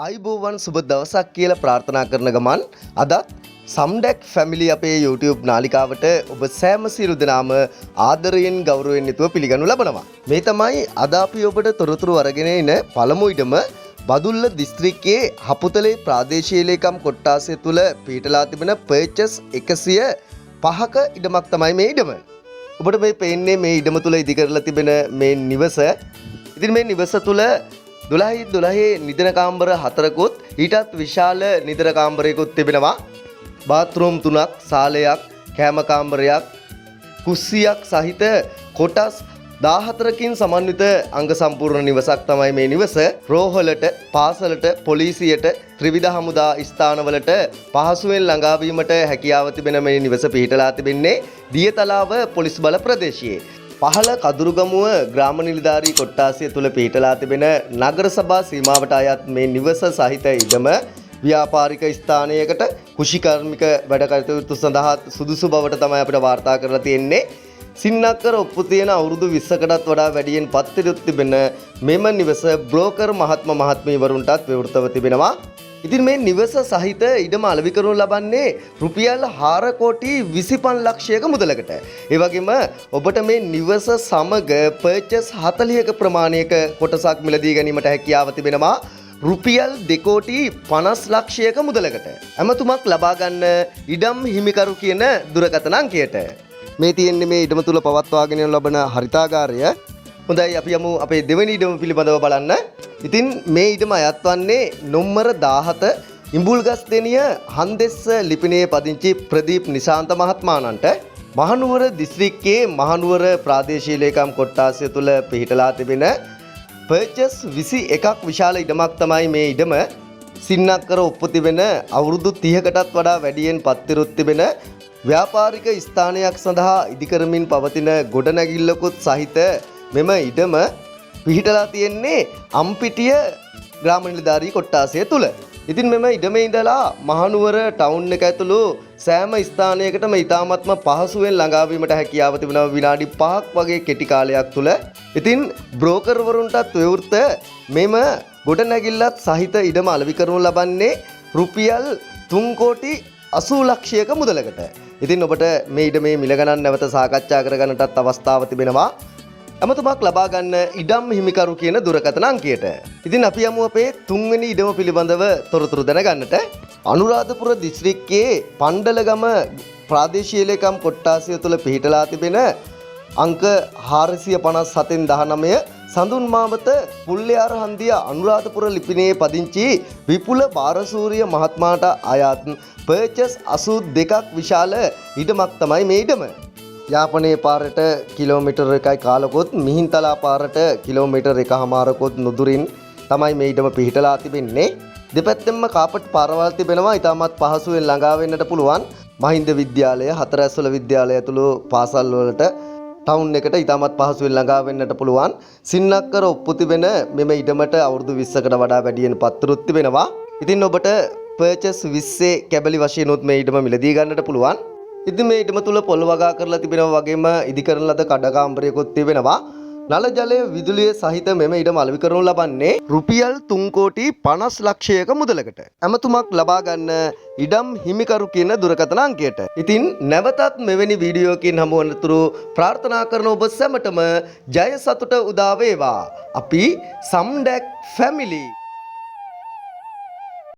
අයිබෝවන් සුබ දවසක් කියලා ප්‍රාර්ථනා කරන ගමන් අදත් සම්ඩැක් ෆැමිලි අපේ YouTube නාලිකාවට ඔබ සෑම සියලු දෙනාම ආදරයෙන් ගෞරවයෙන් යුතුව පිළිගනු ලබනවා. මේ තමයි අද අපි ඔබට තොරතුරු අරගෙන එන පළමු ඉඩම බදුල්ල දිස්ත්‍රික්කයේ හපුතලේ ප්‍රාදේශීය ලේකම් කොට්ටාසය තුල පිහිටලා තිබෙන පර්චස් 105ක ඉඩමක් තමයි මේ ඉඩම. ඔබට මේ පේන්නේ මේ ඉඩම තුල ඉදිකරලා තිබෙන මේ නිවස. ඉතින් මේ නිවස තුල 12 නිදන කාමර 4කුත් ඊටත් විශාල නිදන කාමරයකුත් තිබෙනවා. බාත්රූම් 3ක්, සාලයක්, කෑම කාමරයක්, කුස්සියක් සහිත කොටස් 14කින් සමන්විත අංග සම්පූර්ණ නිවසක් තමයි මේ නිවස. රෝහලට, පාසලට, පොලිසියට, ත්‍රිවිධ හමුදා ස්ථානවලට පහසුවෙන් ළඟා වීමට හැකියාව තිබෙන මේ නිවස පිහිටලා තිබෙන්නේ දියතලාව පොලිස් බල ප්‍රදේශයේ. පහළ කදුරුගමුව ග්‍රාම නිලධාරී කොට්ටාසය තුල පිහිටලා තිබෙන නගර සභා සීමාවට අයත් මේ නිවස සහිත ඉඩම ව්‍යාපාරික ස්ථානයකට කුෂිකර්මික වැඩ කටයුතු සඳහා සුදුසු බවට තමයි අපිට වාර්තා කරලා තියෙන්නේ. සින්නක්කර ඔප්පු තියෙන අවුරුදු 20කටත් වඩා වැඩියෙන් පත්තිරුත් තිබෙන මෙම නිවස බ්‍රෝකර් මහත්මීවරුන්ටත් විවෘතව තිබෙනවා. ඉතින් මේ නිවස සහිත ඉඩම අලෙවි කරනු ලබන්නේ රුපියල් 4 කෝටි 25 ලක්ෂයක මුදලකට. ඒ වගේම ඔබට මේ නිවස සමග පර්චස් 40ක ප්‍රමාණයක කොටසක් මිලදී ගැනීමට හැකියාව තිබෙනවා රුපියල් 2 කෝටි 50 ලක්ෂයක මුදලකට. ඇමතුමක් ලබා ගන්න ඉඩම් හිමිකරු කියන දුරකථන අංකයට. මේ තියෙන්නේ මේ ඉඩම තුල පවත්වාගෙන ලබන හරිතාගාරය. හොඳයි අපි යමු අපේ දෙවෙනි ඉඩම පිළිබඳව බලන්න. ඉතින් මේ ඉඩම අයත් වන්නේ නොම්බර 17 ඉඹුල්ගස්දෙනිය හන්දෙස්ස ලිපිණයේ පදිංචි ප්‍රදීප් නිශාන්ත මහත්මයාණන්ට මහනුවර දිස්ත්‍රික්කයේ මහනුවර ප්‍රාදේශීය ලේකම් කොට්ටාසය තුල පිහිටලා තිබෙන පර්චස් 21ක් විශාල ඉඩමක් තමයි මේ ඉඩම. සින්නක්කර ඔප්පු තිබෙන අවුරුදු 30කටත් වඩා වැඩියෙන් පත්තිරුත් තිබෙන ව්‍යාපාරික ස්ථානයක් සඳහා ඉදිකරමින් පවතින ගොඩනැගිල්ලකුත් සහිත මෙම ඉඩම පිහිටලා තියෙන්නේ අම්පිටිය ග්‍රාම නිලධාරී කොට්ටාසය තුල. ඉතින් මෙම ඉඩමේ ඉඳලා මහනුවර ටවුන් එක ඇතුළු සෑම ස්ථානයකටම ඉතාමත්ම පහසුවෙන් ළඟා වීමට හැකියාව තිබෙනවා විනාඩි 5ක් වගේ කෙටි කාලයක් තුල. ඉතින් බ්‍රෝකර් වරුන්ටත් විවෘත මෙම ගොඩනැගිල්ලත් සහිත ඉඩම අලෙවි කරනු ලබන්නේ රුපියල් 3 කෝටි 80 ලක්ෂයක මුදලකට. ඉතින් ඔබට මේ ඉඩමේ මිල ගණන් නැවත සාකච්ඡා කරගන්නටත් අවස්ථාව තිබෙනවා. ඇමතුමක් ලබා ගන්න ඉඩම් හිමිකරු කියන දුරකථන අංකයට. ඉතින් අපි යමු අපේ තුන්වෙනි ඉඩම පිළිබඳව තොරතුරු දැනගන්නට. අනුරාධපුර දිස්ත්‍රික්කයේ පණ්ඩලගම ප්‍රාදේශීය ලේකම් කොට්ටාසය තුල පිහිටලා තිබෙන අංක 457න් 19 සඳුන් මාවත පුල්ලයාර හන්දිය අනුරාධපුර ලිපිණයේ පදිංචි විපුල බාරසූරිය මහත්මයාට අයත් පර්චස් 82ක් විශාල ඉඩමක් තමයි මේ ඉඩම. යාපනයේ පාරට කිලෝමීටර් 1යි කාලකොත් මිහින්තලා පාරට කිලෝමීටර් 1කමාරකොත් නුදුරින් තමයි මේ ඉඩම පිහිටලා තිබෙන්නේ. දෙපැත්තෙන්ම කාපට් පාරවල් තිබෙනවා. ඉතාමත් පහසුවෙන් ළඟා වෙන්නට පුළුවන්. මහින්ද විද්‍යාලය, හතරැස්වල විද්‍යාලය ඇතුළු පාසල් වලට ටවුන් එකට ඉතාමත් පහසුවෙන් ළඟා වෙන්නට පුළුවන්. සින්නක්කර ඔප්පු තිබෙන මෙම ඉඩමට අවුරුදු 20කට වඩා වැඩියෙන් පත්තුරුත් තිබෙනවා. ඉතින් ඔබට පර්චස් 20 කැබලි වශයෙන් උත් මේ ඉඩම මිලදී ගන්නට පුළුවන්. ඉතින් මේ ඉඩම තුල පොල් වගා කරලා තිබෙනවා වගේම ඉදිකරන ලද කඩකාම්බරයකුත් තිබෙනවා. නල ජලය විදුලිය සහිත මෙම ඉඩම අලෙවි කරනු ලබන්නේ රුපියල් 3 කෝටි 50 ලක්ෂයක මුදලකට. ඇමතුමක් ලබා ගන්න ඉඩම් හිමිකරු කියන දුරකථන අංකයට. ඉතින් නැවතත් මෙවැනි වීඩියෝකින් හමු වනතුරු ප්‍රාර්ථනා කරන ඔබ සැමටම ජය සතුට උදා වේවා. අපි සම්ඩැක් ෆැමිලි